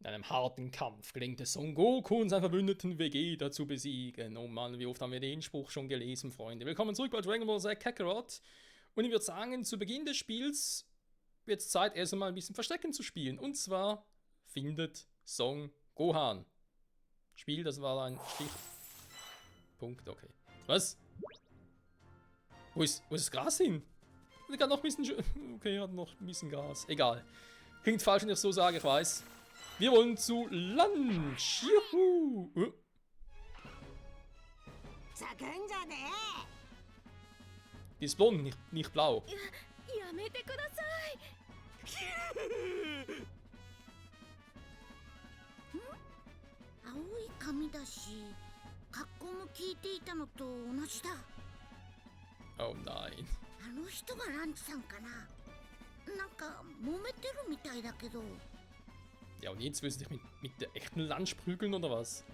In einem harten Kampf gelingt es Son Goku und seinen verbündeten Vegeta zu besiegen. Oh Mann, wie oft haben wir den Spruch schon gelesen, Freunde. Willkommen zurück bei Dragon Ball Z Kakarot. Und ich würde sagen, zu Beginn des Spiels wird es Zeit, erst einmal ein bisschen Verstecken zu spielen. Und zwar findet Son Gohan. Spiel, das war ein Stichpunkt, okay. Was? Wo ist das Gras hin? Ich kann noch ein bisschen... Okay, hat noch ein bisschen Gas. Egal. Klingt falsch, wenn ich so sage, ich weiß. Wir wollen zu Lunch. Juhu. Die ist blond, nicht blau. やめてください。青い髪だし、格好も聞いていたのと同じだ。Oh nein. あの人がランチさんかな。なんか揉めてるみたいだけど。 Ja, und jetzt willst du dich mit der echten Lunch prügeln, oder was?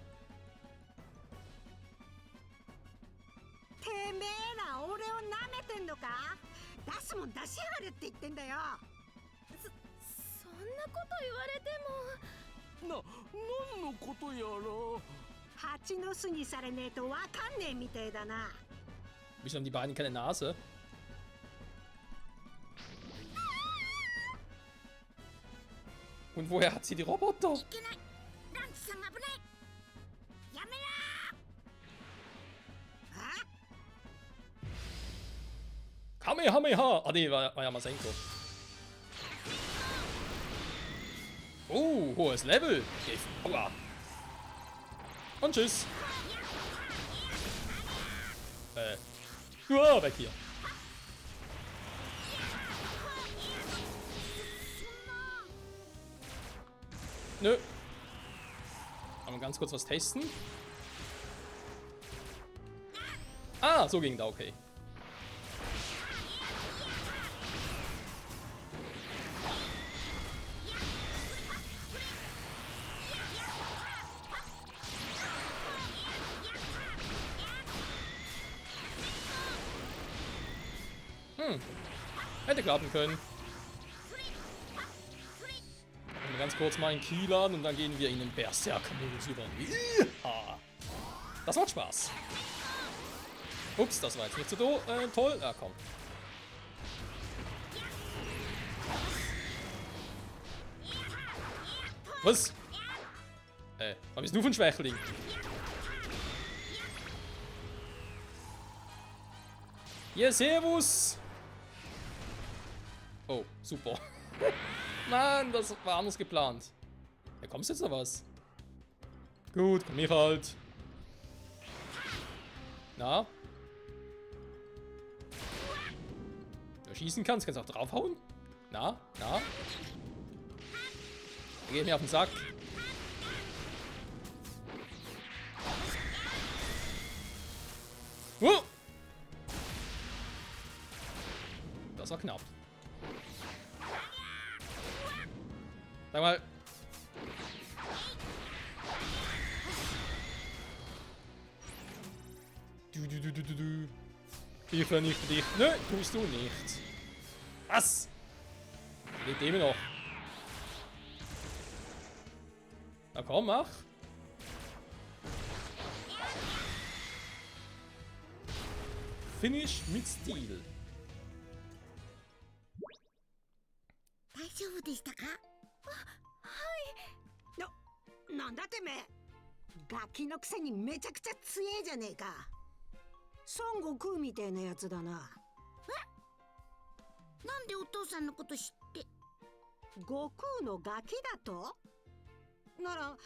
てめえら俺を舐めてんのか？出すもん出しやがれって言ってんだよ。そんなこと言われても。何のことやら。蜂の巣にされねえとわかんねえみてえだな。 Wieso haben die beiden keine Nase? Und woher hat sie die Roboter? いけない。ランチさん危ない。やめろ。あ？ Kamehameha! Ah, nee, war ja Masenko. Oh, hohes Level. Aua. Und tschüss. Weg hier. Nö. Aber ganz kurz was testen. Ah, so ging da, okay. Hätte klappen können. Und ganz kurz mal einen Ki laden und dann gehen wir in den Berserker-Modus über. Ja. Das macht Spaß. Ups, das war jetzt nicht so toll. Ja, komm. Was? Was bist du für ein Schwächling? Ja, servus! Oh, super. Mann, das war anders geplant. Ja, kommst jetzt noch was? Gut, komm ich halt. Na? Wenn du schießen kannst du auch draufhauen? Na? Er geht mir auf den Sack. Das war knapp. Sag mal. Du. Ich vernichte dich. Nö, tust du nicht. Was? Lebt immer noch. Na komm, mach. Finish mit Stil. 大丈夫でしたか？なんだてめえ。ガキのくせにめちゃくちゃ強えじゃねえか。孫悟空みてえなやつだな。え？なんでお父さんのこと知って？悟空のガキだと？なら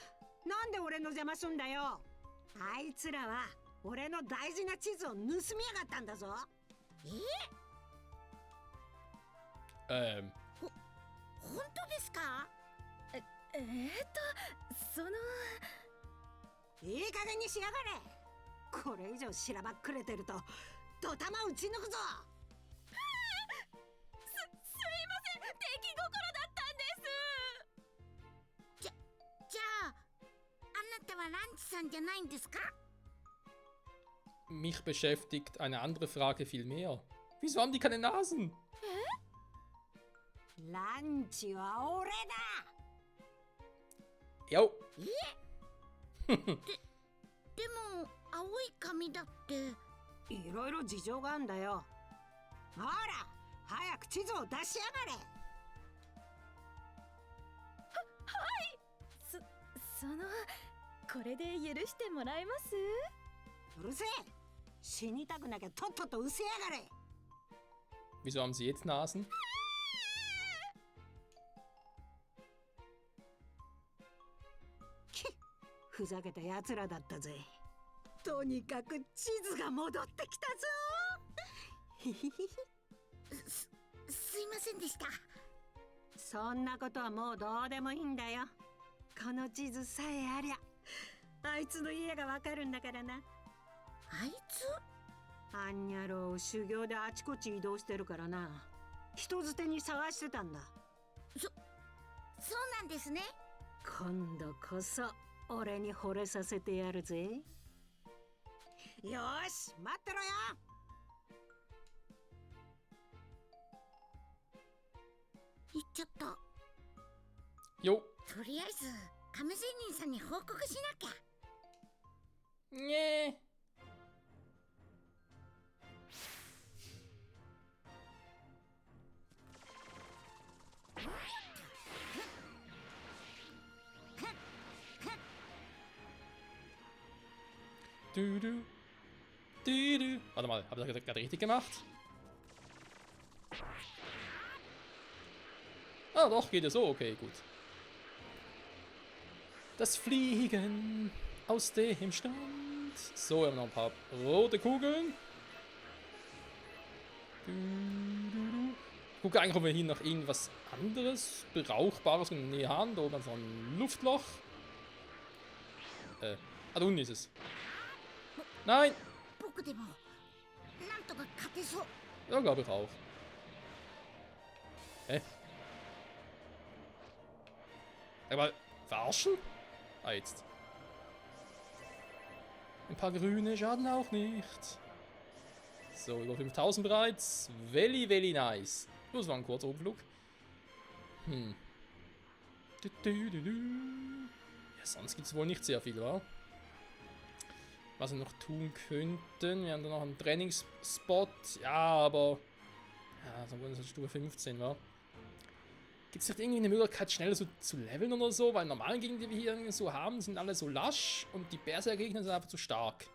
なんで俺の邪魔すんだよ。あいつらは俺の大事な地図を盗みやがったんだぞ。本当ですか？そのいい加減にしやがれ。これ以上しらばっくれてるとドタマ打ち抜くぞ。すいません、出来心だったんです。じゃああなたはランチさんじゃないんですか？ Mich beschäftigt eine andere Frage viel mehr. Wieso haben die keine Nasen? ランチは俺だ。Jo. でも青い髪だって。いろいろ事情があんだよ。ほら早く地図を出しやがれ。そのこれで許してもらえます？うるせえ。死にたくなきゃとっとと失せやがれ。 Wieso haben sie jetzt Nasen? ふざけたやつらだったぜ。とにかく地図が戻ってきたぞ。すいませんでした。そんなことはもうどうでもいいんだよ。この地図さえありゃあいつの家がわかるんだからな。あいつ？あんにゃろ修行であちこち移動してるからな。人づてに探してたんだ。そうなんですね。今度こそ俺に惚れさせてやるぜ。よーし待ってろよ。行っちゃった。Jo. とりあえず亀仙人さんに報告しなきゃ。Nee. Du, du. Du, du. Warte mal, habe ich das gerade richtig gemacht? Ah, doch, geht ja so. Okay, gut. Das Fliegen aus dem Stand. So, wir haben noch ein paar rote Kugeln. Ich gucke eigentlich, ob wir hier noch irgendwas anderes, Brauchbares in der Nähe haben. Da oben so ein Luftloch. Da unten ist es. Nein! 僕でもなんとか勝てそう。 Ja, glaube ich auch. Hä? Aber verarschen? Ah, jetzt. Ein paar grüne schaden auch nicht. So, über 5000 bereits. Very nice. Das war ein kurzer Umflug. Ja, sonst gibt es wohl nicht sehr viel, wa? Was wir noch tun könnten. Wir haben da noch einen Trainingsspot. Ja, aber... Ja, so ist Stufe 15, wa? Gibt es nicht irgendwie eine Möglichkeit, schneller so zu leveln oder so? Weil normalen Gegner, die wir hier so haben, sind alle so lasch und die Berserker-Gegner sind einfach zu stark.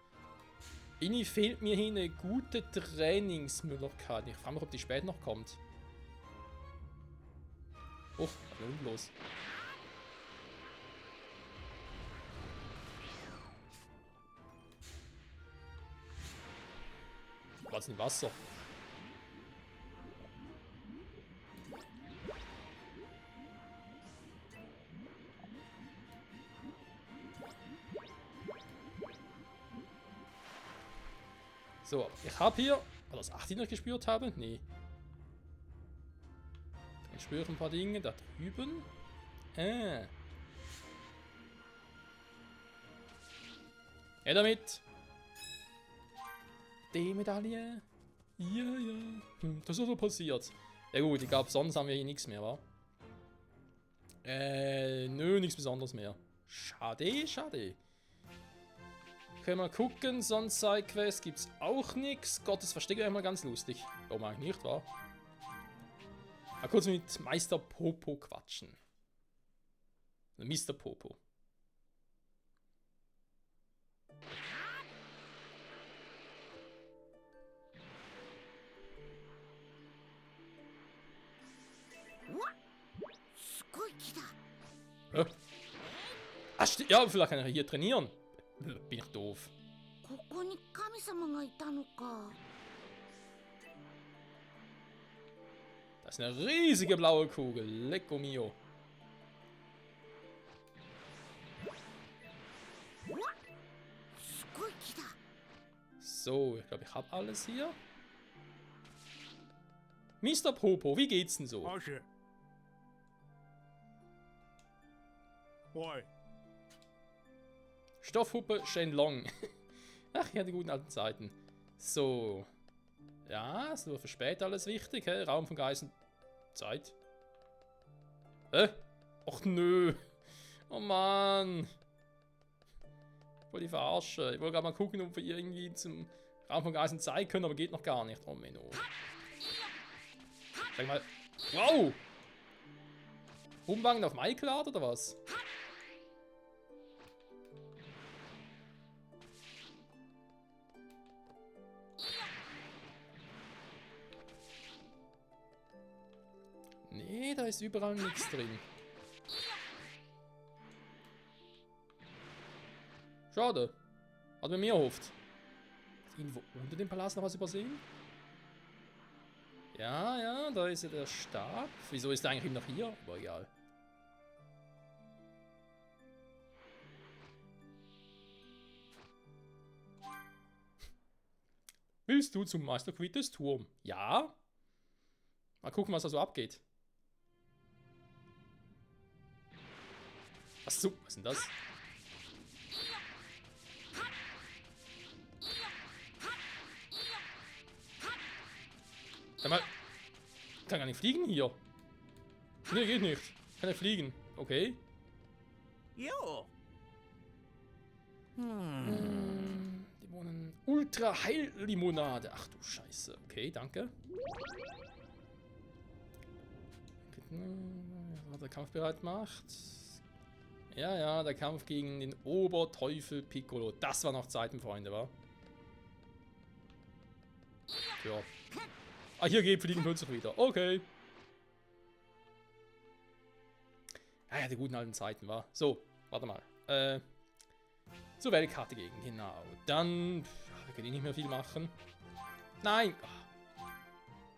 Irgendwie fehlt mir hier eine gute Trainingsmöglichkeit. Ich frage mich, ob die später noch kommt. Oh, was ist da unten los? Was ist denn Wasser? So, ich habe hier... War das 8, die ich noch gespürt habe? Nee. Dann spüre ich ein paar Dinge da drüben. Ja, damit. Die Medaille. Ja. Das ist so passiert. Ja gut, ich glaube, sonst haben wir hier nichts mehr, wa? Nö, nichts Besonderes mehr. Schade. Können wir mal gucken, sonst Sidequest gibt's auch nichts. Gottes Versteck wäre mal ganz lustig. Warum eigentlich nicht, wa? Mal kurz mit Meister Popo quatschen. Mr. Popo. Ah, ja, vielleicht kann ich hier trainieren. Bin ich doof. ここに神様がいたのか。 Das ist eine riesige blaue Kugel. Lecco mio. So, ich glaube, ich habe alles hier. Mr. Popo, wie geht's denn so? Asche. Oi. Stoffhuppe Shenlong. Ach ja, die guten alten Zeiten. So. Ja, ist nur für später alles wichtig, hä? Raum von Geist und Zeit. Ach nö. Oh Mann. Voll die Verarsche. Ich wollte gerade mal gucken, ob wir irgendwie zum Raum von Geisen zeigen können, aber geht noch gar nicht. Oh Menno. Sag mal. Wow! Umwangen auf Michael Art oder was? Nee, da ist überall nichts drin. Schade. Hat man mir erhofft. Ist irgendwo unter dem Palast noch was übersehen? Ja, ja, da ist ja der Stab. Wieso ist der eigentlich noch hier? Aber egal. Willst du zum Meister Quittes Turm? Ja. Mal gucken, was da so abgeht. Was so? Was ist denn das? Sag mal. Kann gar nicht fliegen hier. Nee, geht nicht. Kann er fliegen. Okay. Jo. Limonen. Ultra Heillimonade. Ach du Scheiße. Okay, danke. Was der Kampf bereit macht. Ja, ja, der Kampf gegen den Oberteufel Piccolo. Das war noch Zeiten, Freunde, wa? Ja. Ah, hier geht fliegen plötzlich wieder. Okay. Ah ja, die guten alten Zeiten, war. So, warte mal. Zur Weltkarte gegen, genau. Dann, ja, wir können eh nicht mehr viel machen. Nein!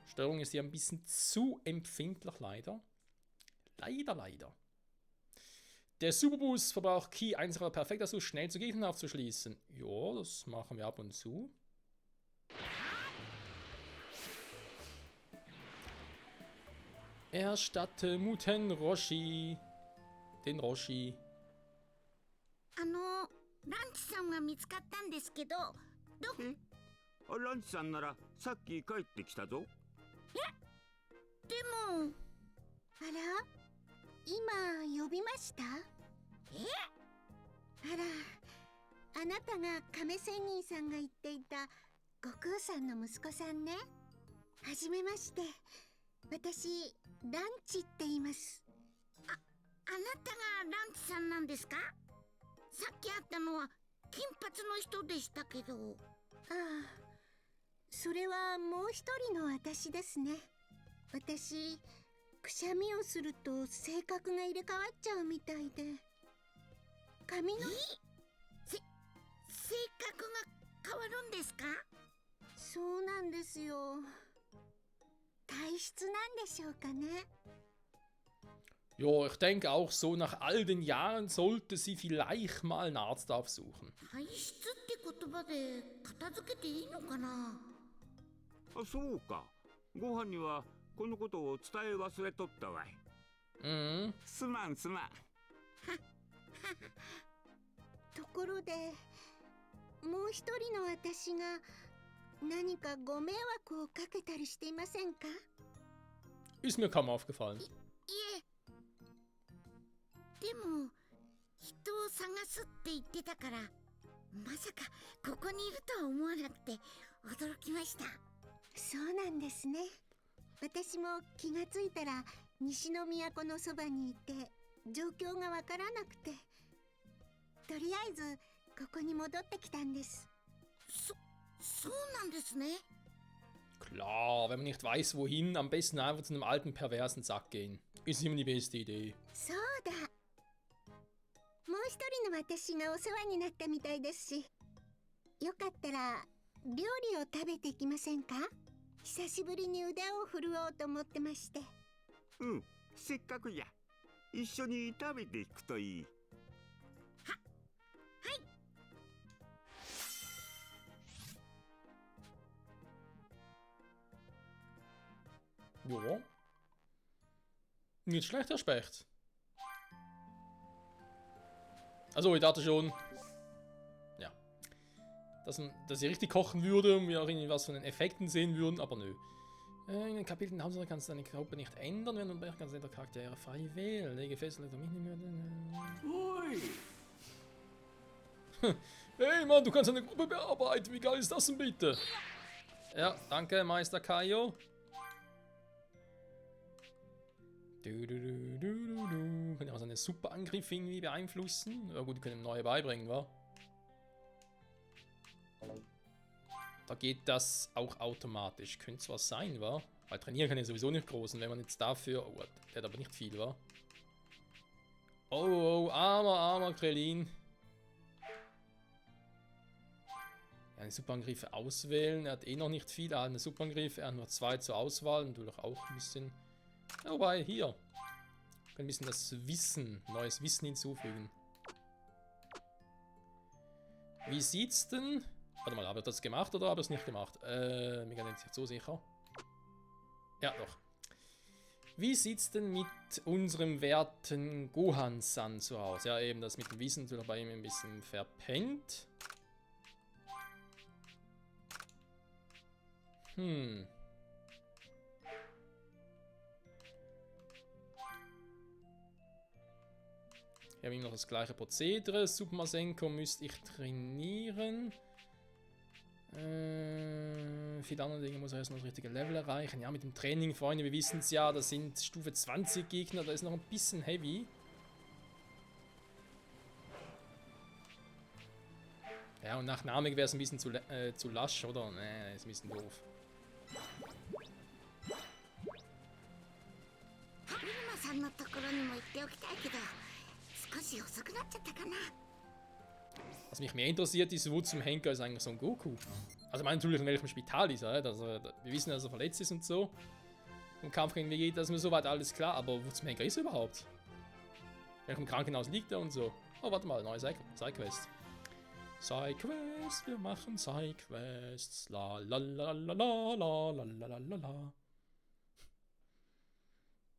Steuerung ist hier ein bisschen zu empfindlich, leider. Leider. Der Superboost verbraucht Key 1 perfekt, also schnell zu Gegner aufzuschließen. Ja, das machen wir ab und zu. Erstatte Muten Roshi. Den Roshi. ランチさんは見つかったんですけど、えあランチさんならさっき帰ってきたぞ。でも、あら今呼びました？あら、あなたが亀仙人さんが言っていた悟空さんの息子さんね。はじめまして。私、ランチって言います。あなたがランチさんなんですか？さっき会ったのは金髪の人でしたけど。ああ、それはもう一人の私ですね。私、くしゃみをすると性格が入れ替わっちゃうみたいで。髪の性格が変わるんですか？そうなんですよ。体質なんでしょうかね。Ja, ich denke auch so, nach all den Jahren sollte sie vielleicht mal einen Arzt aufsuchen. 体質って言葉で片付けていいのかな？あ、そうか。ご飯にはこのことを伝え忘れとったわい。Mhm. すまん。ところで、もう一人の私が何かご迷惑をかけたりしていませんか？ Ist mir kaum aufgefallen. いえ。でも、人を探すって言ってたから、まさかここにいるとは思わなくて驚きました。そうなんですね。私も気がついたら西の都のそばにいて状況がわからなくて、とりあえずここに戻ってきたんです。そうなんですね。Klar, wenn man nicht weiß, wohin, am besten einfach zu einem alten perversen Sack gehen. Ist immer die beste Idee. そうだ。もう一人の私がお世話になったみたいですし、よかったら料理を食べていきませんか？久しぶりに腕を振るおうと思ってまして。うん、せっかくや。一緒に食べていくといい。Ja. Nicht schlecht, Herr Specht. Also, ich dachte schon, ja, dass sie richtig kochen würde und wir auch irgendwie was von den Effekten sehen würden, aber nö. In den Kapiteln der Hauptsache kannst du deine Gruppe nicht ändern, wenn du kannst du Charaktere frei wählen. Lege fest, dass du mich nicht mehr... Ui! Hey Mann, du kannst eine Gruppe bearbeiten. Wie geil ist das denn bitte? Ja, danke, Meister Kaio. Können ja auch seine Superangriffe irgendwie beeinflussen. Ja gut, die können ihm neue beibringen, wa? Da geht das auch automatisch. Könnte zwar sein, wa? Weil trainieren kann ja sowieso nicht groß. Und wenn man jetzt dafür... Oh, der hat aber nicht viel, wa? Oh, armer Krillin. Ja, die Superangriffe auswählen. Er hat eh noch nicht viel. Er hat eine Superangriffe. Er hat nur 2 zur Auswahl. Natürlich auch ein bisschen... Ja, wobei, hier. Wir können ein bisschen das Wissen, neues Wissen hinzufügen. Wie sieht's denn... Warte mal, habe ich das gemacht oder habe ich es nicht gemacht? Mir bin ich nicht so sicher. Ja, doch. Wie sieht's denn mit unserem werten Gohan-san zu Hause? Ja, eben das mit dem Wissen ist bei ihm ein bisschen verpennt. Wir haben immer noch das gleiche Prozedere. Super Masenko müsste ich trainieren. Viele andere Dinge muss er erst noch das richtige Level erreichen. Ja, mit dem Training, Freunde, wir wissen es ja, das sind Stufe 20 Gegner, da ist noch ein bisschen heavy. Ja, und nach Namek wäre es ein bisschen zu lasch, oder? Nee, ist ein bisschen doof. Was mich mehr interessiert ist, wo zum Henker ist eigentlich Son Goku? Also man natürlich in welchem Spital ist er, also, wir wissen, dass er verletzt ist und so. Im Kampf gegen Vegeta ist mir soweit alles klar, aber wo zum Henker ist er überhaupt? In welchem Krankenhaus liegt er und so? Oh, warte mal, neue Side-Quest. Side-Quest, wir machen Side-Quests. La la la la la la la la la la.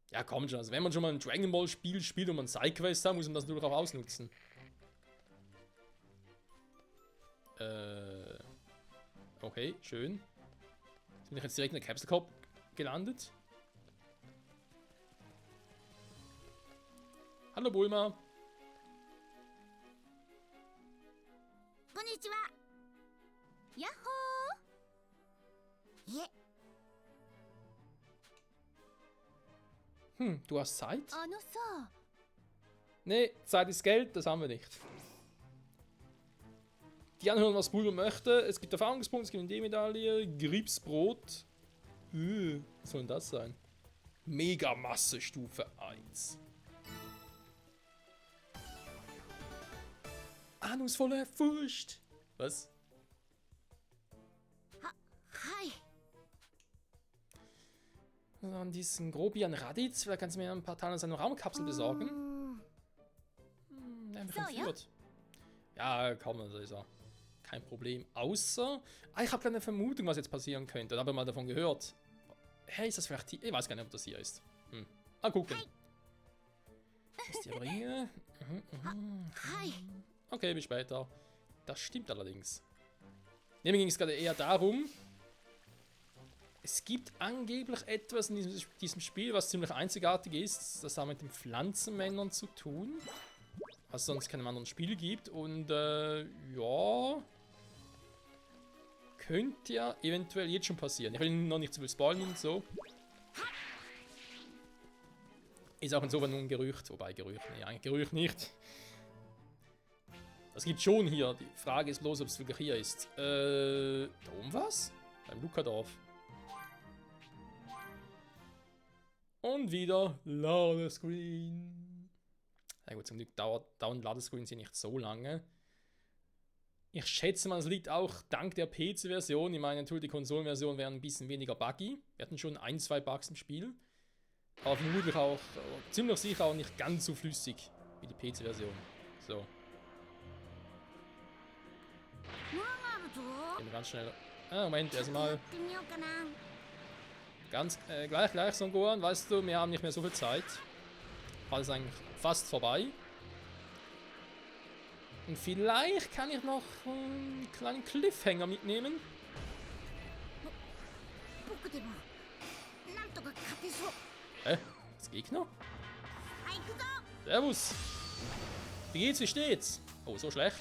Ja, komm schon, also wenn man schon mal ein Dragon Ball Spiel spielt und man Side-Quests hat, muss man das natürlich auch ausnutzen. Okay, schön. Jetzt bin ich jetzt direkt in der Capsule Corp gelandet. Hallo Bulma. Konnichiwa. Yahoo! Du hast Zeit? あのさ、 Nee, Zeit ist Geld, das haben wir nicht. Die anhören, was Bulma möchte. Es gibt Erfahrungspunkte, es gibt eine D-Medaille, Gripsbrot. Was soll denn das sein? Megamasse Stufe 1. Ahnungsvolle Furcht. Was? Also an diesen Grobian Raditz, vielleicht kannst du mir ein paar Teile seiner Raumkapsel besorgen. Einfach entführt. Ja, komm, das ist ja kein Problem. Außer, ich habe eine Vermutung, was jetzt passieren könnte. Da habe ich mal davon gehört. Hey, ist das vielleicht hier? Ich weiß gar nicht, ob das hier ist. Mal gucken. Ist die Ringe? Okay, bis später. Das stimmt allerdings. Mir ging es gerade eher darum, es gibt angeblich etwas in diesem Spiel, was ziemlich einzigartig ist. Das hat mit den Pflanzenmännern zu tun. Was es sonst keinem anderen Spiel gibt. Und ja. Könnte ja eventuell jetzt schon passieren. Ich will noch nicht zu viel spoilern und so. Ist auch insofern nur ein Gerücht. Wobei Gerücht, nee, eigentlich Gerücht nicht. Das gibt schon hier. Die Frage ist bloß, ob es wirklich hier ist. Da oben was? Beim Lukadorf. Und wieder Ladescreen. Na gut, zum Glück dauern Ladescreens hier nicht so lange. Ich schätze mal, es liegt auch dank der PC-Version. Ich meine, natürlich, die Konsolenversion wäre ein bisschen weniger buggy. Wir hatten schon 1-2 Bugs im Spiel. Aber vermutlich auch, ziemlich sicher auch nicht ganz so flüssig wie die PC-Version. So. Gehen wir ganz schnell. Moment, erstmal. Ganz, gleich, Son Gohan, weißt du, wir haben nicht mehr so viel Zeit. Alles eigentlich fast vorbei. Und vielleicht kann ich noch einen kleinen Cliffhanger mitnehmen. が勝てそう。 Das Gegner? はい、行くぞ。 Servus! Wie geht's, wie steht's? Oh, so schlecht.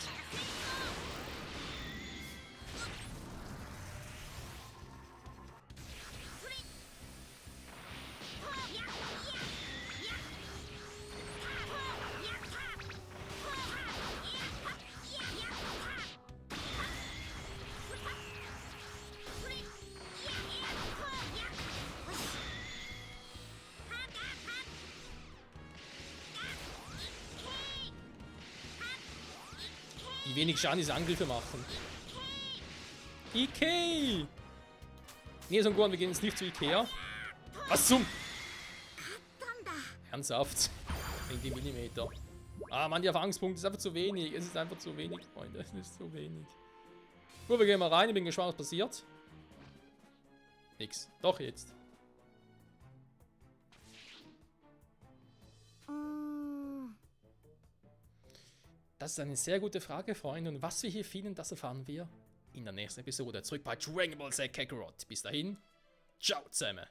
Wie wenig Schaden diese Angriffe machen. Ikea! Nee, so ein Gohan, wir gehen jetzt nicht zu Ikea. Was zum? Ernsthaft? Wegen die Millimeter. Ah, Mann, die Erfahrungspunkte ist einfach zu wenig. Es ist einfach zu wenig, Freunde. Es ist zu wenig. Gut, wir gehen mal rein. Ich bin gespannt, was passiert. Nix. Doch, jetzt. Das ist eine sehr gute Frage, Freunde. Und was wir hier finden, das erfahren wir in der nächsten Episode. Zurück bei Dragon Ball Z Kakarot. Bis dahin, ciao zusammen.